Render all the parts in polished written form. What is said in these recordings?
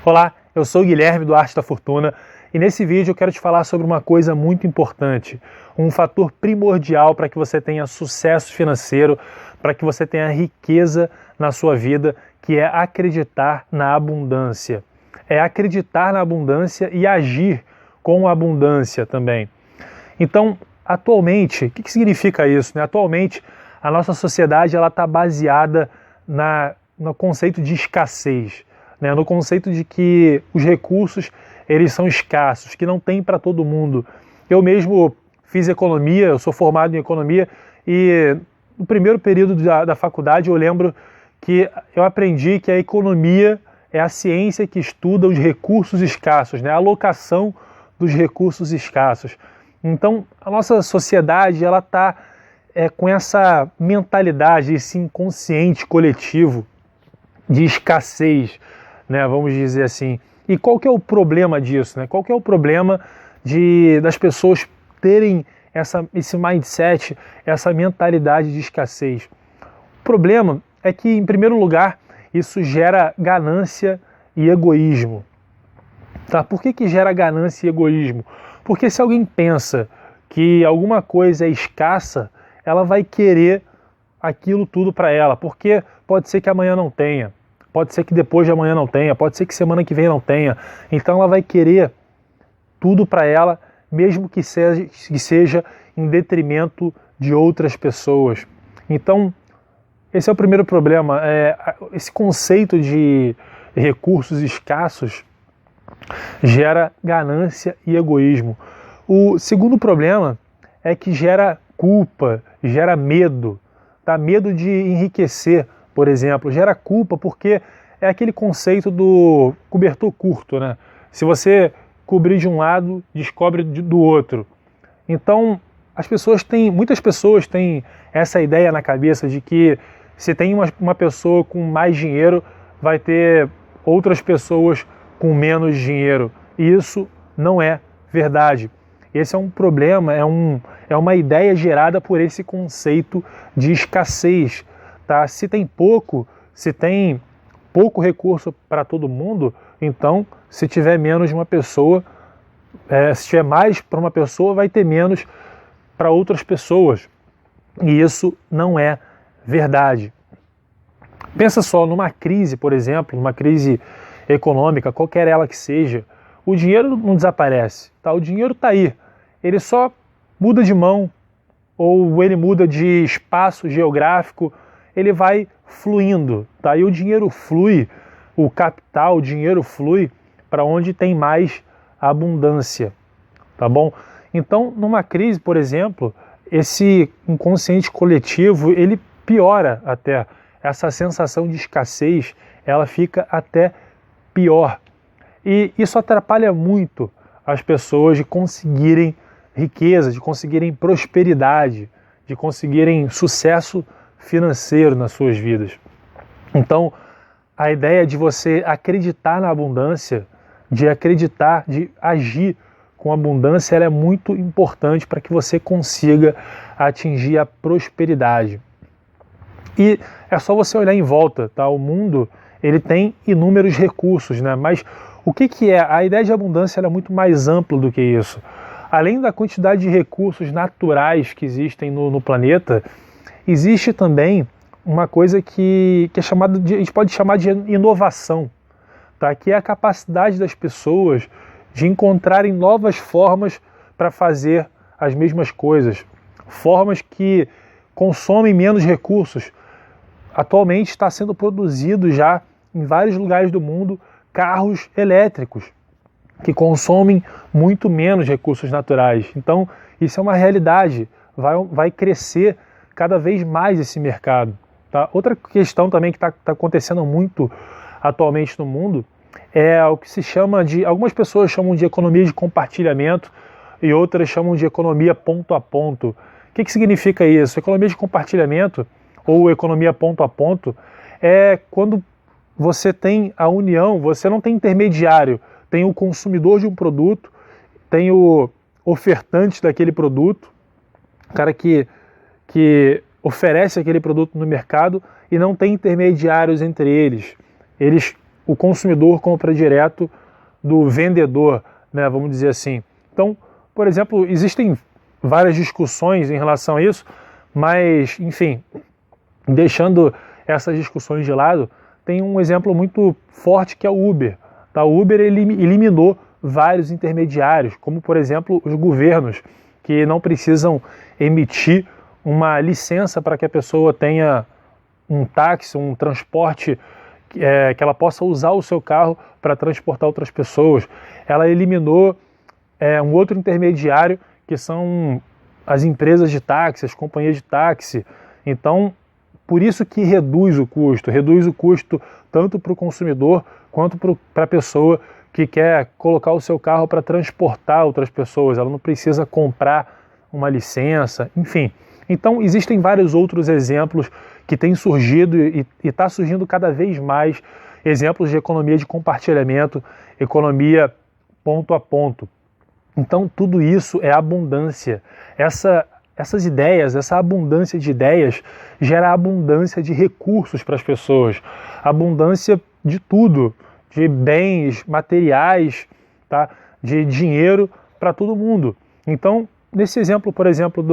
Olá, eu sou o Guilherme do Arte da Fortuna e nesse vídeo eu quero te falar sobre uma coisa muito importante, um fator primordial para que você tenha sucesso financeiro, para que você tenha riqueza na sua vida, que é acreditar na abundância. É acreditar na abundância e agir com abundância também. Então, atualmente, o que significa isso, né? Atualmente, a nossa sociedade está baseada no conceito de escassez, né? No conceito de que os recursos eles são escassos, que não tem para todo mundo. Eu mesmo fiz economia, eu sou formado em economia e no primeiro período da faculdade eu lembro que eu aprendi que a economia é a ciência que estuda os recursos escassos, né? A alocação dos recursos escassos. Então, a nossa sociedade ela está com essa mentalidade, esse inconsciente coletivo de escassez, né? Vamos dizer assim. E qual que é o problema disso, né? Qual que é o problema das pessoas terem esse mindset, essa mentalidade de escassez? O problema é que, em primeiro lugar, isso gera ganância e egoísmo. Tá? Por que gera ganância e egoísmo? Porque se alguém pensa que alguma coisa é escassa, ela vai querer aquilo tudo para ela, porque pode ser que amanhã não tenha, pode ser que depois de amanhã não tenha, pode ser que semana que vem não tenha. Então ela vai querer tudo para ela, mesmo que seja em detrimento de outras pessoas. Então, esse é o primeiro problema. Esse conceito de recursos escassos gera ganância e egoísmo. O segundo problema é que gera culpa, gera medo, tá? Medo de enriquecer, por exemplo. Gera culpa porque é aquele conceito do cobertor curto, né? Se você cobrir de um lado, descobre do outro. Então, muitas pessoas têm essa ideia na cabeça de que se tem uma pessoa com mais dinheiro, vai ter outras pessoas com menos dinheiro. E isso não é verdade. Esse é um problema, é uma ideia gerada por esse conceito de escassez. Tá? Se tem pouco recurso para todo mundo, então se tiver menos de uma pessoa, se tiver mais para uma pessoa, vai ter menos para outras pessoas. E isso não é verdade. Pensa só, numa crise, por exemplo, numa crise econômica, qualquer ela que seja, o dinheiro não desaparece, tá? O dinheiro está aí, ele só muda de mão, ou ele muda de espaço geográfico, ele vai fluindo, tá? E o dinheiro flui, o capital, o dinheiro flui para onde tem mais abundância, tá bom? Então, numa crise, por exemplo, esse inconsciente coletivo, ele piora até. Essa sensação de escassez, ela fica até pior. E isso atrapalha muito as pessoas de conseguirem riqueza, de conseguirem prosperidade, de conseguirem sucesso financeiro nas suas vidas. Então, a ideia de você acreditar na abundância, de agir com abundância, ela é muito importante para que você consiga atingir a prosperidade. E é só você olhar em volta, tá? O mundo, ele tem inúmeros recursos, né? Mas o que é? A ideia de abundância ela é muito mais ampla do que isso. Além da quantidade de recursos naturais que existem no planeta, existe também uma coisa que é chamada a gente pode chamar de inovação, tá? Que é a capacidade das pessoas de encontrarem novas formas para fazer as mesmas coisas, formas que consomem menos recursos. Atualmente está sendo produzido já em vários lugares do mundo carros elétricos que consomem muito menos recursos naturais. Então, isso é uma realidade, vai crescer cada vez mais esse mercado. Tá? Outra questão também que está acontecendo muito atualmente no mundo é o que se chama algumas pessoas chamam de economia de compartilhamento e outras chamam de economia ponto a ponto. O que significa isso? Economia de compartilhamento ou economia ponto a ponto é quando você tem a união, você não tem intermediário, tem o consumidor de um produto, tem o ofertante daquele produto, o cara que oferece aquele produto no mercado e não tem intermediários entre eles. Eles o consumidor compra direto do vendedor, né, vamos dizer assim. Então, por exemplo, existem várias discussões em relação a isso, mas, enfim, deixando essas discussões de lado, tem um exemplo muito forte que é o Uber. Tá? O Uber ele eliminou vários intermediários, como, por exemplo, os governos, que não precisam emitir uma licença para que a pessoa tenha um táxi, um transporte, que ela possa usar o seu carro para transportar outras pessoas. Ela eliminou um outro intermediário, que são as empresas de táxi, as companhias de táxi. Então, por isso que reduz o custo tanto para o consumidor quanto para a pessoa que quer colocar o seu carro para transportar outras pessoas. Ela não precisa comprar uma licença, enfim. Então, existem vários outros exemplos que têm surgido e está surgindo cada vez mais exemplos de economia de compartilhamento, economia ponto a ponto. Então, tudo isso é abundância. Essas ideias, essa abundância de ideias gera abundância de recursos para as pessoas, abundância de tudo, de bens materiais, tá? De dinheiro para todo mundo. Então, nesse exemplo, por exemplo,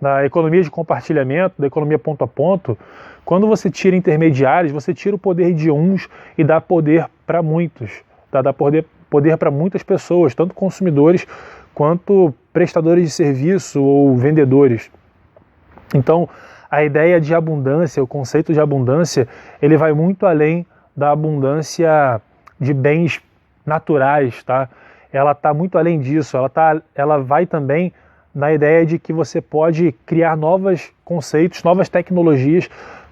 da economia de compartilhamento, da economia ponto a ponto, quando você tira intermediários, você tira o poder de uns e dá poder para muitos, tá? Dá poder para muitas pessoas, tanto consumidores quanto prestadores de serviço ou vendedores. Então, a ideia de abundância, o conceito de abundância, ele vai muito além da abundância de bens naturais, tá? Ela está muito além disso, ela vai também na ideia de que você pode criar novos conceitos, novas tecnologias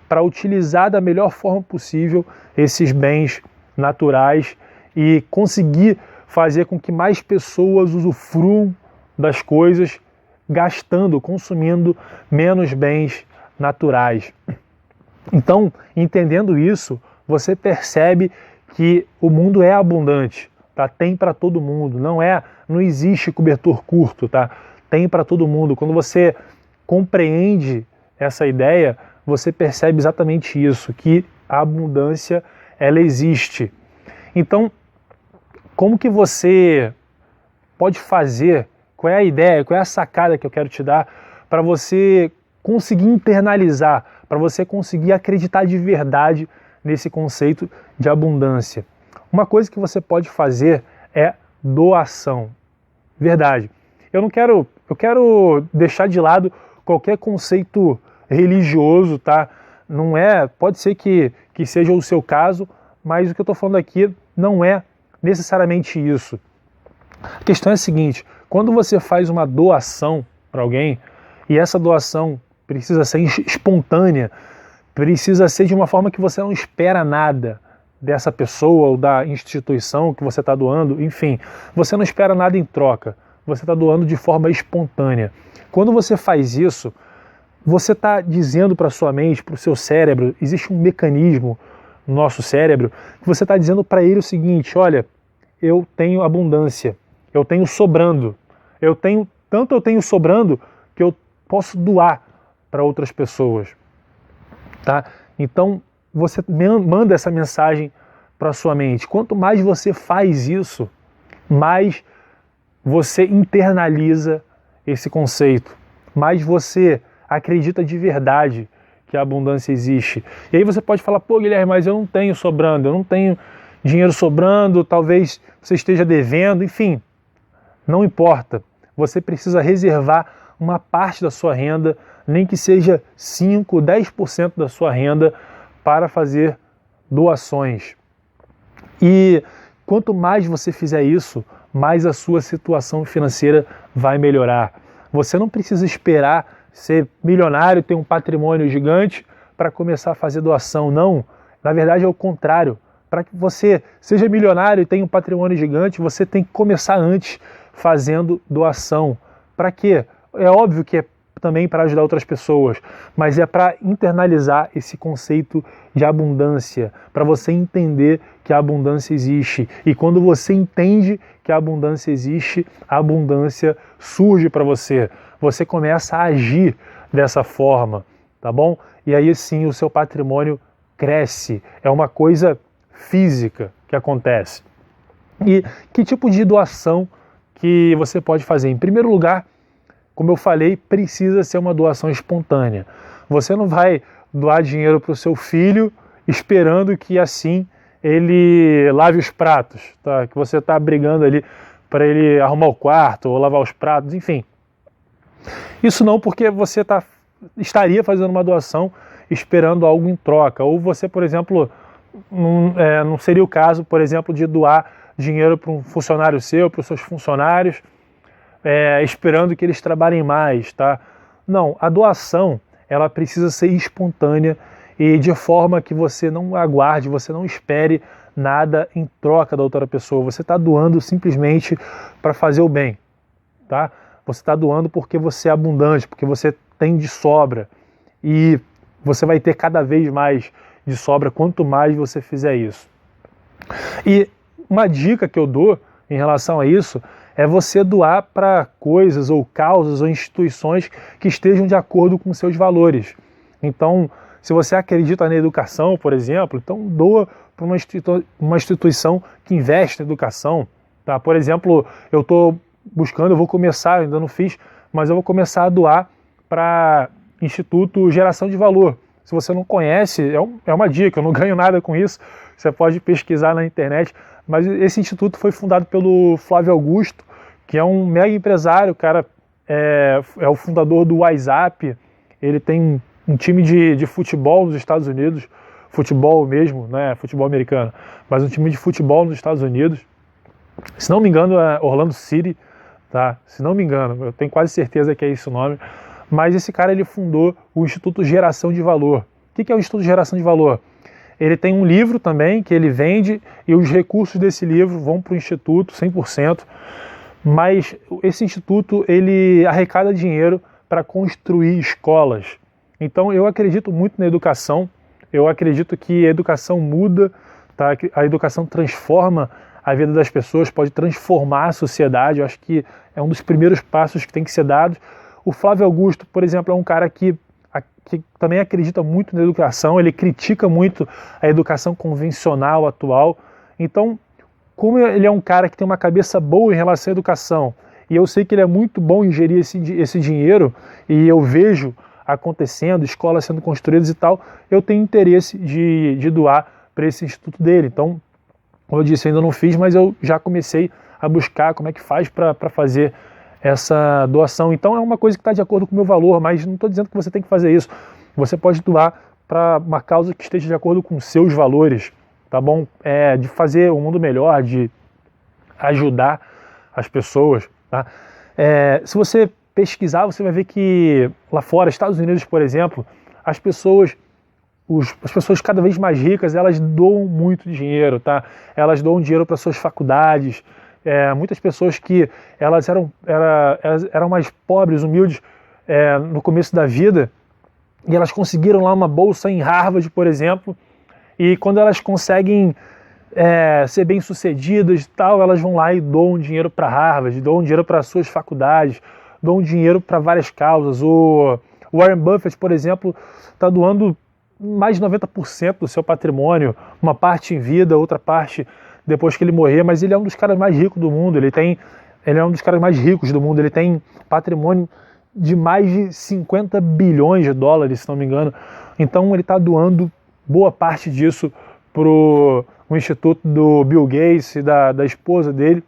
para utilizar da melhor forma possível esses bens naturais e conseguir fazer com que mais pessoas usufruam das coisas, gastando, consumindo menos bens naturais. Então, entendendo isso, você percebe que o mundo é abundante, tá? Tem para todo mundo, não existe cobertor curto, tá? Tem para todo mundo. Quando você compreende essa ideia, você percebe exatamente isso, que a abundância ela existe. Então, como que você pode fazer? Qual é a ideia, qual é a sacada que eu quero te dar para você conseguir internalizar, para você conseguir acreditar de verdade nesse conceito de abundância? Uma coisa que você pode fazer é doação. Verdade. Eu quero deixar de lado qualquer conceito religioso, tá? Pode ser que seja o seu caso, mas o que eu estou falando aqui não é necessariamente isso. A questão é a seguinte: quando você faz uma doação para alguém, e essa doação precisa ser espontânea, precisa ser de uma forma que você não espera nada dessa pessoa ou da instituição que você está doando, enfim, você não espera nada em troca, você está doando de forma espontânea. Quando você faz isso, você está dizendo para a sua mente, para o seu cérebro, existe um mecanismo no nosso cérebro, que você está dizendo para ele o seguinte: olha, eu tenho abundância, eu tenho sobrando, eu tenho sobrando que eu posso doar para outras pessoas, tá? Então você manda essa mensagem para sua mente. Quanto mais você faz isso, mais você internaliza esse conceito, mais você acredita de verdade que a abundância existe. E aí você pode falar: pô, Guilherme, mas eu não tenho sobrando, eu não tenho dinheiro sobrando, talvez você esteja devendo, enfim, não importa. Você precisa reservar uma parte da sua renda, nem que seja 5%, 10% da sua renda, para fazer doações. E quanto mais você fizer isso, mais a sua situação financeira vai melhorar. Você não precisa esperar ser milionário, ter um patrimônio gigante para começar a fazer doação, não. Na verdade é o contrário. Para que você seja milionário e tenha um patrimônio gigante, você tem que começar antes fazendo doação. Para quê? É óbvio que é também para ajudar outras pessoas, mas é para internalizar esse conceito de abundância, para você entender que a abundância existe. E quando você entende que a abundância existe, a abundância surge para você. Você começa a agir dessa forma, tá bom? E aí sim o seu patrimônio cresce. É uma coisa física que acontece. E que tipo de doação que você pode fazer? Em primeiro lugar, como eu falei, precisa ser uma doação espontânea. Você não vai doar dinheiro para o seu filho esperando que assim ele lave os pratos, tá? Que você está brigando ali para ele arrumar o quarto ou lavar os pratos, enfim. Isso não, porque você estaria fazendo uma doação esperando algo em troca. Ou você, por exemplo, não seria o caso, por exemplo, de doar dinheiro para um funcionário seu, para os seus funcionários, esperando que eles trabalhem mais, tá? Não, a doação, ela precisa ser espontânea e de forma que você não aguarde, você não espere nada em troca da outra pessoa. Você está doando simplesmente para fazer o bem, tá? Você está doando porque você é abundante, porque você tem de sobra e você vai ter cada vez mais de sobra quanto mais você fizer isso. E uma dica que eu dou em relação a isso é você doar para coisas ou causas ou instituições que estejam de acordo com seus valores. Então, se você acredita na educação, por exemplo, então doa para uma instituição que investe na educação. Tá? Por exemplo, eu vou começar, ainda não fiz, mas eu vou começar a doar para Instituto Geração de Valor. Se você não conhece, é uma dica, eu não ganho nada com isso, você pode pesquisar na internet, mas esse instituto foi fundado pelo Flávio Augusto, que é um mega empresário, o cara é o fundador do WhatsApp, ele tem um time de futebol nos Estados Unidos, futebol mesmo, não é futebol americano, mas um time de futebol nos Estados Unidos, se não me engano é Orlando City, tá? Se não me engano, eu tenho quase certeza que é esse o nome, mas esse cara ele fundou o Instituto Geração de Valor. O que é o Instituto Geração de Valor? Ele tem um livro também que ele vende e os recursos desse livro vão para o Instituto 100%, mas esse Instituto ele arrecada dinheiro para construir escolas. Então eu acredito muito na educação, eu acredito que a educação muda, tá? A educação transforma a vida das pessoas, pode transformar a sociedade, eu acho que é um dos primeiros passos que tem que ser dados. O Flávio Augusto, por exemplo, é um cara que também acredita muito na educação, ele critica muito a educação convencional atual. Então, como ele é um cara que tem uma cabeça boa em relação à educação, e eu sei que ele é muito bom em gerir esse dinheiro, e eu vejo acontecendo, escolas sendo construídas e tal, eu tenho interesse de doar para esse instituto dele. Então, como eu disse, ainda não fiz, mas eu já comecei a buscar como é que faz para fazer essa doação. Então é uma coisa que está de acordo com o meu valor, mas não estou dizendo que você tem que fazer isso. Você pode doar para uma causa que esteja de acordo com seus valores, tá bom? De fazer um mundo melhor, de ajudar as pessoas, tá? Se você pesquisar, você vai ver que lá fora, Estados Unidos, por exemplo, as pessoas cada vez mais ricas, elas doam muito dinheiro, tá? Elas doam dinheiro para suas faculdades. Muitas pessoas que elas eram mais pobres, humildes no começo da vida, e elas conseguiram lá uma bolsa em Harvard, por exemplo, e quando elas conseguem ser bem-sucedidas e tal, elas vão lá e doam dinheiro para Harvard, doam dinheiro para suas faculdades, doam dinheiro para várias causas. O Warren Buffett, por exemplo, está doando mais de 90% do seu patrimônio, uma parte em vida, outra parte depois que ele morrer, mas ele é um dos caras mais ricos do mundo, ele é um dos caras mais ricos do mundo, ele tem patrimônio de mais de 50 bilhões de dólares, se não me engano. Então ele está doando boa parte disso para o instituto do Bill Gates e da esposa dele.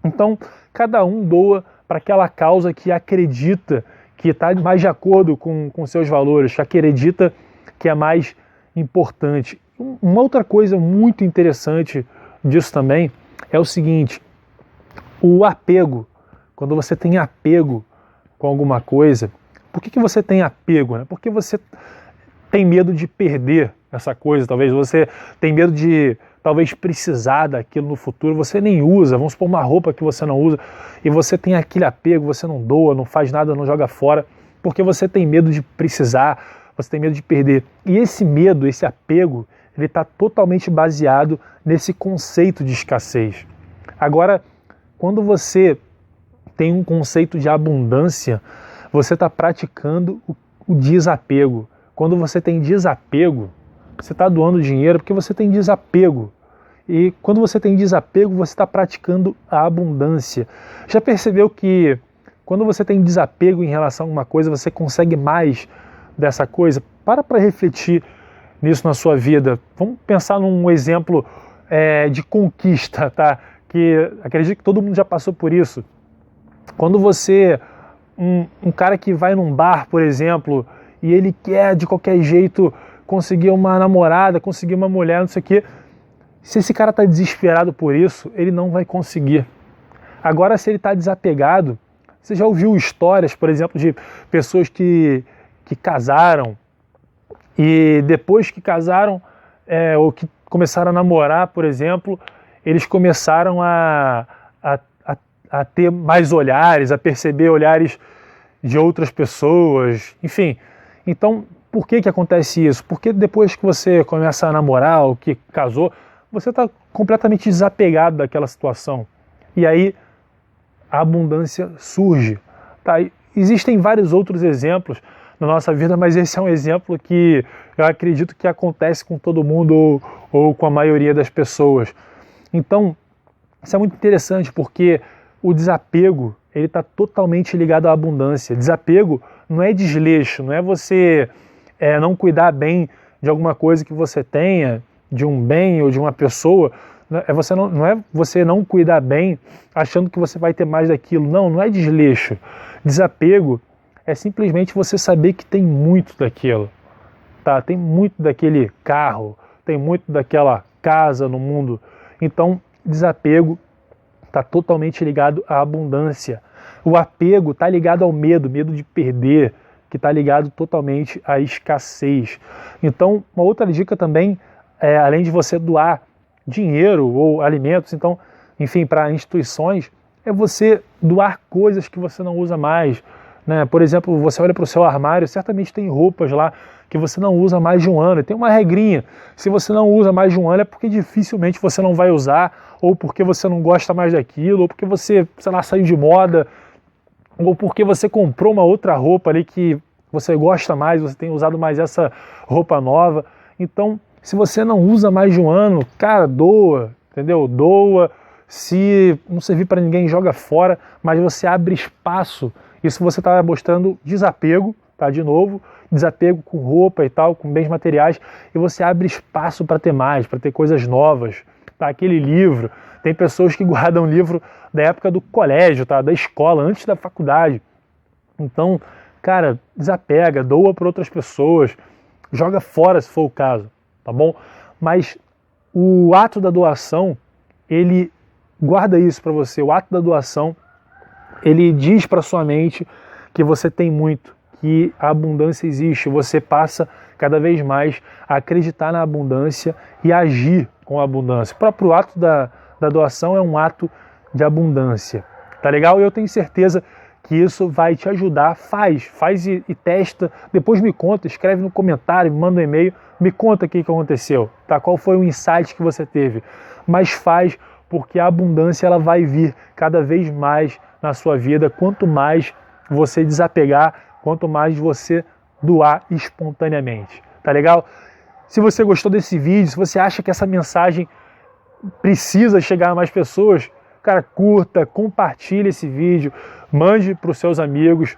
Então cada um doa para aquela causa que acredita que está mais de acordo com seus valores, que acredita que é mais importante. Uma outra coisa muito interessante disso também é o seguinte: o apego. Quando você tem apego com alguma coisa, por que você tem apego? Né? Porque você tem medo de perder essa coisa, talvez você tem medo de talvez precisar daquilo no futuro, você nem usa, vamos supor uma roupa que você não usa, e você tem aquele apego, você não doa, não faz nada, não joga fora, porque você tem medo de precisar, você tem medo de perder. E esse medo, esse apego, ele está totalmente baseado nesse conceito de escassez. Agora, quando você tem um conceito de abundância, você está praticando o desapego. Quando você tem desapego, você está doando dinheiro porque você tem desapego. E quando você tem desapego, você está praticando a abundância. Já percebeu que quando você tem desapego em relação a uma coisa, você consegue mais dessa coisa? Para refletir nisso na sua vida. Vamos pensar num exemplo de conquista, tá? Que acredito que todo mundo já passou por isso. Quando você, um cara que vai num bar, por exemplo, e ele quer de qualquer jeito conseguir uma namorada, conseguir uma mulher, não sei o quê. Se esse cara está desesperado por isso, ele não vai conseguir. Agora, se ele está desapegado, você já ouviu histórias, por exemplo, de pessoas que casaram e depois que casaram, ou que começaram a namorar, por exemplo, eles começaram a ter mais olhares, a perceber olhares de outras pessoas, enfim. Então, por que acontece isso? Porque depois que você começa a namorar ou que casou, você está completamente desapegado daquela situação. E aí a abundância surge. Tá? Existem vários outros exemplos na nossa vida, mas esse é um exemplo que eu acredito que acontece com todo mundo ou com a maioria das pessoas. Então, isso é muito interessante porque o desapego ele está totalmente ligado à abundância. Desapego não é desleixo, não é você não cuidar bem de alguma coisa que você tenha, de um bem ou de uma pessoa, não é você não cuidar bem achando que você vai ter mais daquilo. Não é desleixo. Desapego é simplesmente você saber que tem muito daquilo. Tá? Tem muito daquele carro, tem muito daquela casa no mundo. Então, desapego está totalmente ligado à abundância. O apego está ligado ao medo de perder, que está ligado totalmente à escassez. Então, uma outra dica também, além de você doar dinheiro ou alimentos, então, enfim, para instituições, é você doar coisas que você não usa mais. Né? Por exemplo, você olha para o seu armário, certamente tem roupas lá que você não usa mais de um ano. E tem uma regrinha, se você não usa mais de um ano é porque dificilmente você não vai usar, ou porque você não gosta mais daquilo, ou porque você, sei lá, saiu de moda, ou porque você comprou uma outra roupa ali que você gosta mais, você tem usado mais essa roupa nova. Então, se você não usa mais de um ano, cara, doa, entendeu? Doa, se não servir para ninguém, joga fora, mas você abre espaço. Isso você está mostrando desapego, tá? De novo, desapego com roupa e tal, com bens materiais, e você abre espaço para ter mais, para ter coisas novas. Tá? Aquele livro, tem pessoas que guardam livro da época do colégio, tá? Da escola, antes da faculdade. Então, cara, desapega, doa para outras pessoas, joga fora se for o caso, tá bom? Mas o ato da doação, ele guarda isso para você. O ato da doação, ele diz para sua mente que você tem muito, que a abundância existe. Você passa cada vez mais a acreditar na abundância e agir com a abundância. O próprio ato da doação é um ato de abundância. Tá legal? E eu tenho certeza que isso vai te ajudar. Faz e testa. Depois me conta, escreve no comentário, me manda um e-mail, me conta o que aconteceu, tá? Qual foi o insight que você teve. Mas faz, porque a abundância ela vai vir cada vez mais na sua vida, quanto mais você desapegar, quanto mais você doar espontaneamente. Tá legal? Se você gostou desse vídeo, se você acha que essa mensagem precisa chegar a mais pessoas, cara, curta, compartilhe esse vídeo, mande para os seus amigos.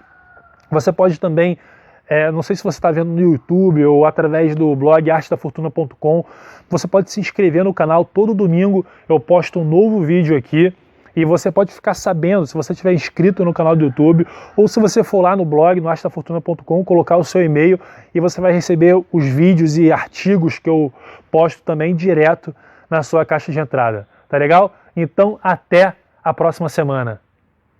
Você pode também, não sei se você está vendo no YouTube ou através do blog artedafortuna.com, você pode se inscrever no canal. Todo domingo eu posto um novo vídeo aqui e você pode ficar sabendo se você estiver inscrito no canal do YouTube ou se você for lá no blog, no artedafortuna.com, colocar o seu e-mail e você vai receber os vídeos e artigos que eu posto também direto na sua caixa de entrada. Tá legal? Então, até a próxima semana.